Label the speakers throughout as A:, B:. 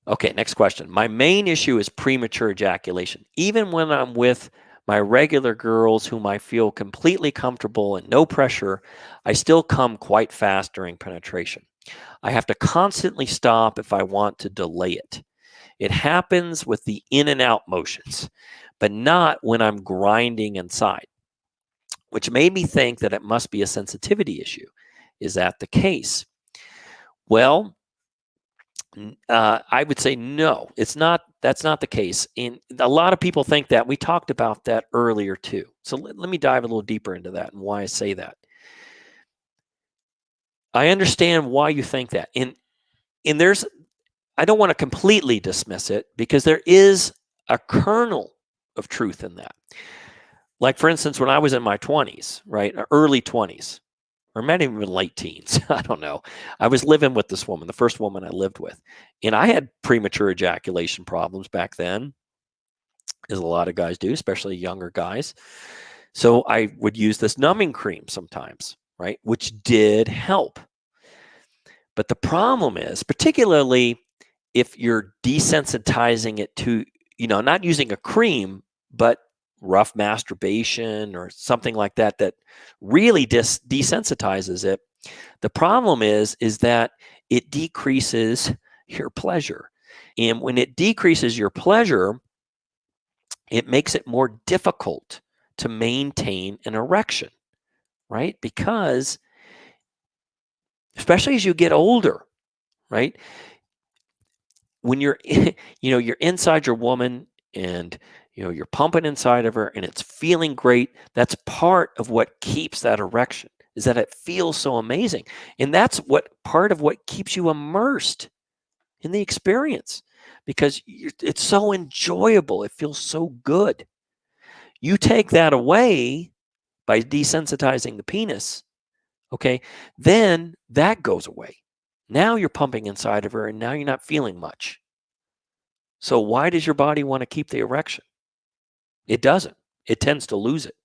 A: Okay, next question. My main issue is premature ejaculation. Even when I'm with my regular girls whom I feel completely comfortable and no pressure, I still come quite fast during penetration. I have to constantly stop if I want to delay it. It happens with the in and out motions, but not when I'm grinding inside, which made me think that it must be a sensitivity issue. Is that the case? Well, I would say no, it's not. That's not the case. And a lot of people think that. We talked about that earlier too. So let me dive a little deeper into that and why I say that. I understand why you think that. And there's, I don't want to completely dismiss it because there is a kernel of truth in that. Like, for instance, when I was in my 20s, right, early 20s, or maybe even late teens, I don't know. I was living with this woman, the first woman I lived with, and I had premature ejaculation problems back then, as a lot of guys do, especially younger guys. So I would use this numbing cream sometimes, right, which did help. But the problem is, particularly if you're desensitizing it to, not using a cream, but rough masturbation or something like that, that really desensitizes it. The problem is that it decreases your pleasure. And when it decreases your pleasure, it makes it more difficult to maintain an erection, right? Because especially as you get older, right? When you're you're inside your woman and you're pumping inside of her and it's feeling great, that's part of what keeps that erection, is that it feels so amazing. And that's what part of what keeps you immersed in the experience, because it's so enjoyable, it feels so good. You take that away by desensitizing the penis, okay, then that goes away. Now you're pumping inside of her and now you're not feeling much. So why does your body want to keep the erection? It doesn't. It tends to lose it.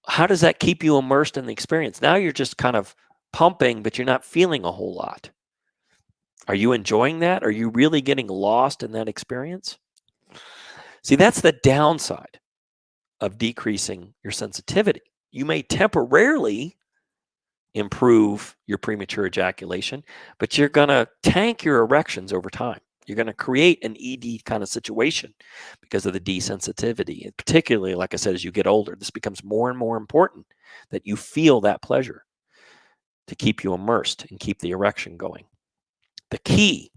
A: How does that keep you immersed in the experience? Now you're just kind of pumping, but you're not feeling a whole lot. Are you enjoying that? Are you really getting lost in that experience? See, that's the downside of decreasing your sensitivity. You may temporarily improve your premature ejaculation, but you're going to tank your erections over time. You're going to create an ED kind of situation because of the desensitivity. And particularly, like I said, as you get older, this becomes more and more important that you feel that pleasure to keep you immersed and keep the erection going. The key,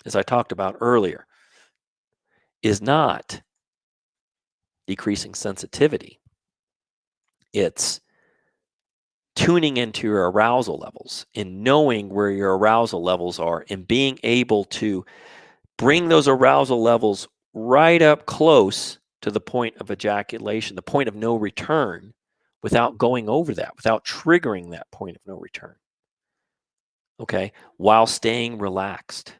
A: as I talked about earlier, is not decreasing sensitivity. It's tuning into your arousal levels and knowing where your arousal levels are and being able to bring those arousal levels right up close to the point of ejaculation, the point of no return, without going over that, without triggering that point of no return. Okay, while staying relaxed.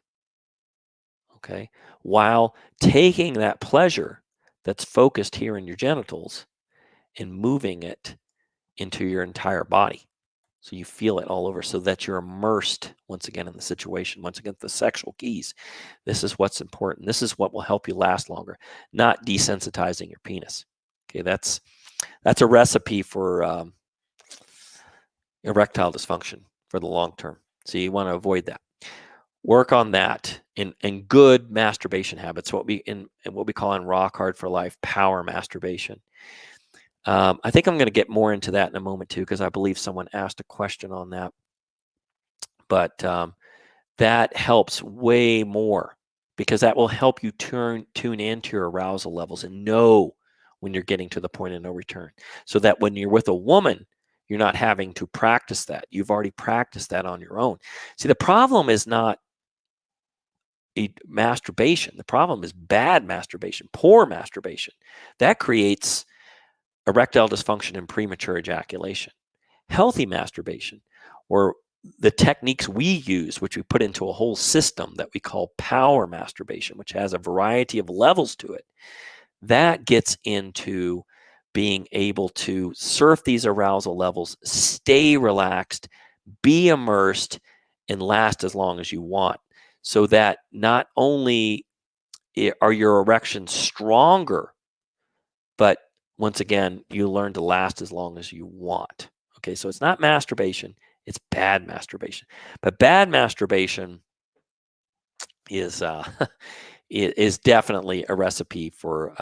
A: Okay, while taking that pleasure that's focused here in your genitals and moving it into your entire body. So you feel it all over, so that you're immersed once again in the situation. Once again, the sexual keys. This is what's important. This is what will help you last longer, not desensitizing your penis. Okay, that's a recipe for erectile dysfunction for the long term. So you want to avoid that. Work on that in good masturbation habits. What we call in Rock Hard for Life power masturbation. I think I'm going to get more into that in a moment too, because I believe someone asked a question on that. But that helps way more, because that will help you tune into your arousal levels and know when you're getting to the point of no return, so that when you're with a woman, you're not having to practice that. You've already practiced that on your own. See, the problem is not masturbation. The problem is bad masturbation, poor masturbation. That creates erectile dysfunction and premature ejaculation. Healthy masturbation, or the techniques we use, which we put into a whole system that we call power masturbation, which has a variety of levels to it, that gets into being able to surf these arousal levels, stay relaxed, be immersed, and last as long as you want. so that not only are your erections stronger, but once again, you learn to last as long as you want. Okay, so it's not masturbation, it's bad masturbation. But bad masturbation is is definitely a recipe for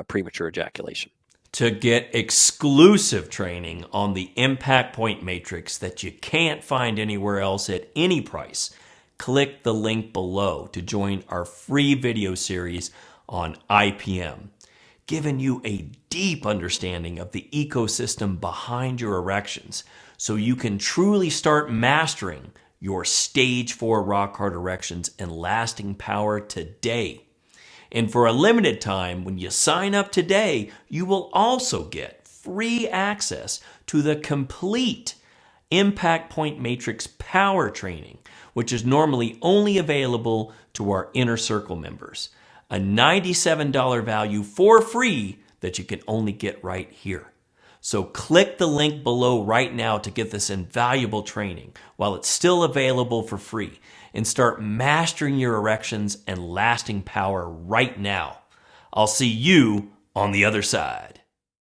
A: premature ejaculation.
B: To get exclusive training on the impact point matrix that you can't find anywhere else at any price, click the link below to join our free video series on IPM, giving you a deep understanding of the ecosystem behind your erections so you can truly start mastering your stage 4 rock hard erections and lasting power today. And for a limited time, when you sign up today, you will also get free access to the complete Impact Point Matrix Power Training, which is normally only available to our Inner Circle members. A $97 value for free that you can only get right here. So click the link below right now to get this invaluable training while it's still available for free, and start mastering your erections and lasting power right now. I'll see you on the other side.